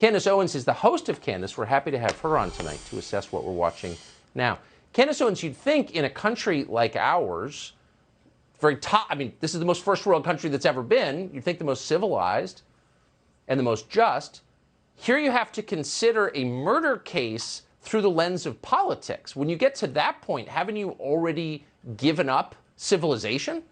Candace Owens is the host of Candace. We're happy to have her on tonight to assess what we're watching now. Candace Owens, you'd think in a country like ours, very top, I mean, this is the most first world country that's ever been. You'd think the most civilized and the most just. Here you have to consider a murder case through the lens of politics. When you get to that point, haven't you already given up civilization?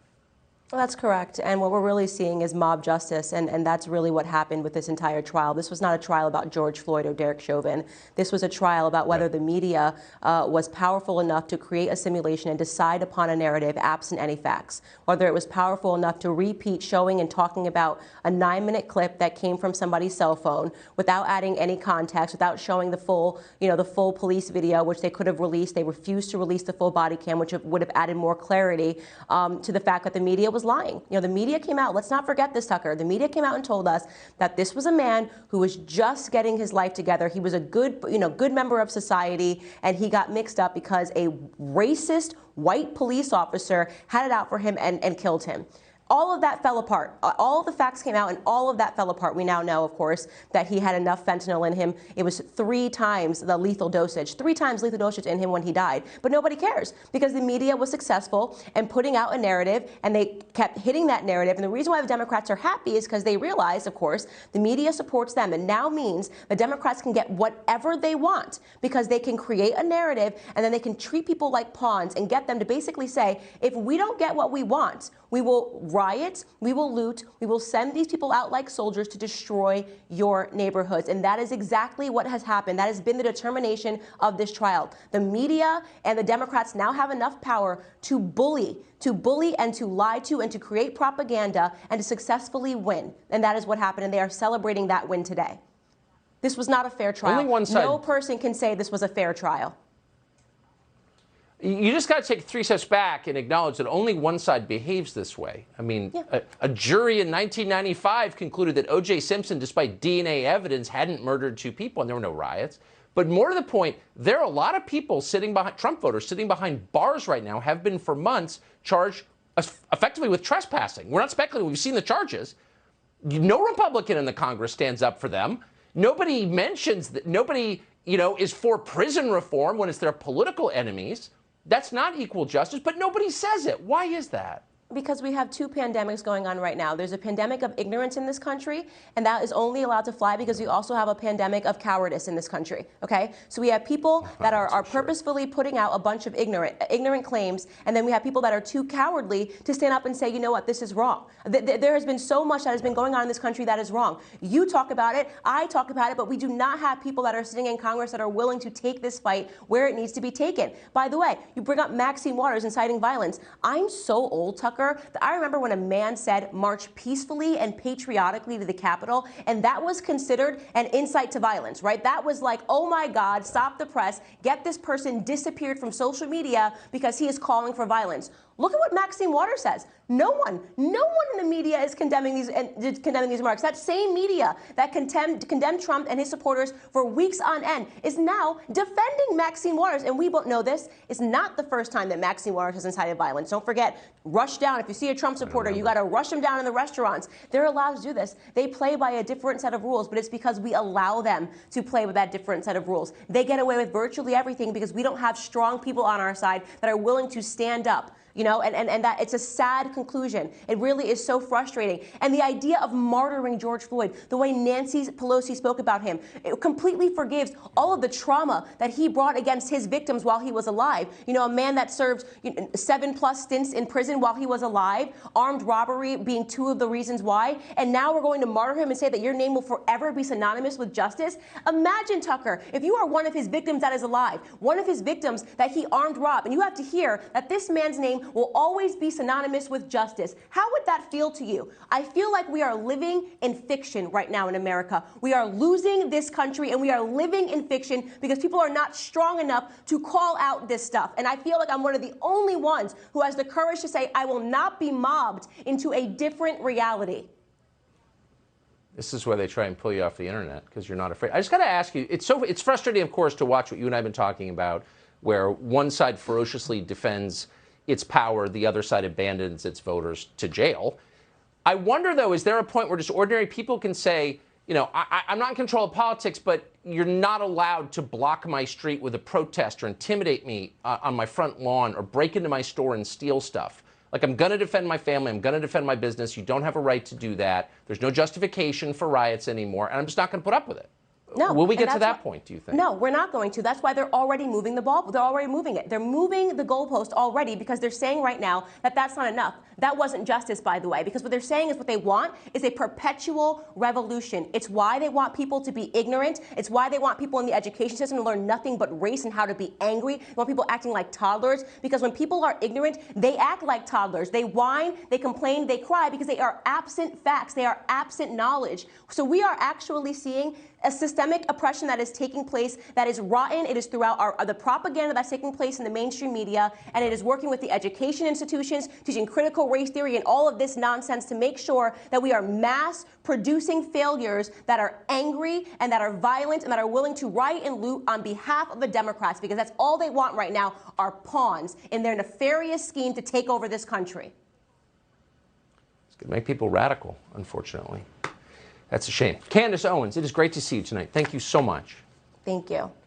Well, that's correct. And what we're really seeing is mob justice, and that's really what happened with this entire trial. This was not a trial about George Floyd or Derrick Chauvin. This was a trial about whether the media was powerful enough to create a simulation and decide upon a narrative absent any facts, whether it was powerful enough to repeat showing and talking about a 9-minute clip that came from somebody's cell phone without adding any context, without showing the full, the full police video, which they could have released. They refused to release the full body cam, which would have added more clarity to the fact that the media was lying. The media came out. Let's not forget this, Tucker. The media came out and told us that this was a man who was just getting his life together. He was a good, good member of society, and he got mixed up because a racist white police officer had it out for him and killed him. All of that fell apart. All of the facts came out, and all of that fell apart. We now know, of course, that he had enough fentanyl in him. It was 3 times the lethal dosage, 3 times lethal dosage in him when he died. But nobody cares because the media was successful in putting out a narrative, and they kept hitting that narrative. And the reason why the Democrats are happy is because they realize, of course, the media supports them. And now means the Democrats can get whatever they want because they can create a narrative, and then they can treat people like pawns and get them to basically say, if we don't get what we want, we will riot, we will loot, we will send these people out like soldiers to destroy your neighborhoods. And that is exactly what has happened. That has been the determination of this trial. The media and the Democrats now have enough power to bully and to lie to and to create propaganda and to successfully win. And that is what happened. And they are celebrating that win today. This was not a fair trial. Only one side. No person can say this was a fair trial. You just got to take 3 steps back and acknowledge that only one side behaves this way. I mean, a jury in 1995 concluded that O.J. Simpson, despite DNA evidence, hadn't murdered 2 people, and there were no riots. But more to the point, there are a lot of people sitting behind, Trump voters sitting behind bars right now, have been for months, charged effectively with trespassing. We're not speculating. We've seen the charges. No Republican in the Congress stands up for them. Nobody mentions that. Nobody, is for prison reform when it's their political enemies. That's not equal justice, but nobody says it. Why is that? Because we have 2 pandemics going on right now. There's a pandemic of ignorance in this country, and that is only allowed to fly because we also have a pandemic of cowardice in this country, okay? So we have people that are purposefully putting out a bunch of ignorant claims, and then we have people that are too cowardly to stand up and say, you know what, this is wrong. There has been so much that has been going on in this country that is wrong. You talk about it, I talk about it, but we do not have people that are sitting in Congress that are willing to take this fight where it needs to be taken. By the way, you bring up Maxine Waters inciting violence. I'm so old, Tucker, that I remember when a man said, march peacefully and patriotically to the Capitol, and that was considered an incite to violence, right? That was like, oh my God, stop the press, get this person disappeared from social media because he is calling for violence. Look at what Maxine Waters says. No one in the media is condemning these remarks. That same media that condemned Trump and his supporters for weeks on end is now defending Maxine Waters. And we both know this is not the first time that Maxine Waters has incited violence. Don't forget, rush down. If you see a Trump supporter, you got to rush them down in the restaurants. They're allowed to do this. They play by a different set of rules, but it's because we allow them to play with that different set of rules. They get away with virtually everything because we don't have strong people on our side that are willing to stand up. And that it's a sad conclusion. It really is so frustrating. And the idea of martyring George Floyd, the way Nancy Pelosi spoke about him, it completely forgives all of the trauma that he brought against his victims while he was alive. A man that served 7+ stints in prison while he was alive, armed robbery being 2 of the reasons why. And now we're going to martyr him and say that your name will forever be synonymous with justice. Imagine, Tucker, if you are one of his victims that is alive, one of his victims that he armed robbed, and you have to hear that this man's name will always be synonymous with justice. How would that feel to you? I feel like we are living in fiction right now in America. We are losing this country, and we are living in fiction because people are not strong enough to call out this stuff. And I feel like I'm one of the only ones who has the courage to say, I will not be mobbed into a different reality. This is why they try and pull you off the internet, because you're not afraid. I just got to ask you, it's frustrating, of course, to watch what you and I have been talking about, where one side ferociously defends its power, the other side abandons its voters to jail. I wonder, though, is there a point where just ordinary people can say, you know, I'm not in control of politics, but you're not allowed to block my street with a protest or intimidate me on my front lawn or break into my store and steal stuff. Like, I'm going to defend my family. I'm going to defend my business. You don't have a right to do that. There's no justification for riots anymore, and I'm just not going to put up with it. No. Will we get to that point, do you think? No, we're not going to. That's why they're already moving the ball. They're already moving it. They're moving the goalpost already because they're saying right now that that's not enough. That wasn't justice, by the way, because what they're saying is what they want is a perpetual revolution. It's why they want people to be ignorant. It's why they want people in the education system to learn nothing but race and how to be angry. They want people acting like toddlers because when people are ignorant, they act like toddlers. They whine, they complain, they cry because they are absent facts. They are absent knowledge. So we are actually seeing a systemic oppression that is taking place that is rotten. It is throughout the propaganda that's taking place in the mainstream media, and it is working with the education institutions, teaching critical race theory and all of this nonsense to make sure that we are mass producing failures that are angry and that are violent and that are willing to riot and loot on behalf of the Democrats, because that's all they want right now are pawns in their nefarious scheme to take over this country. It's going to make people radical, unfortunately. That's a shame. Candace Owens, it is great to see you tonight. Thank you so much. Thank you.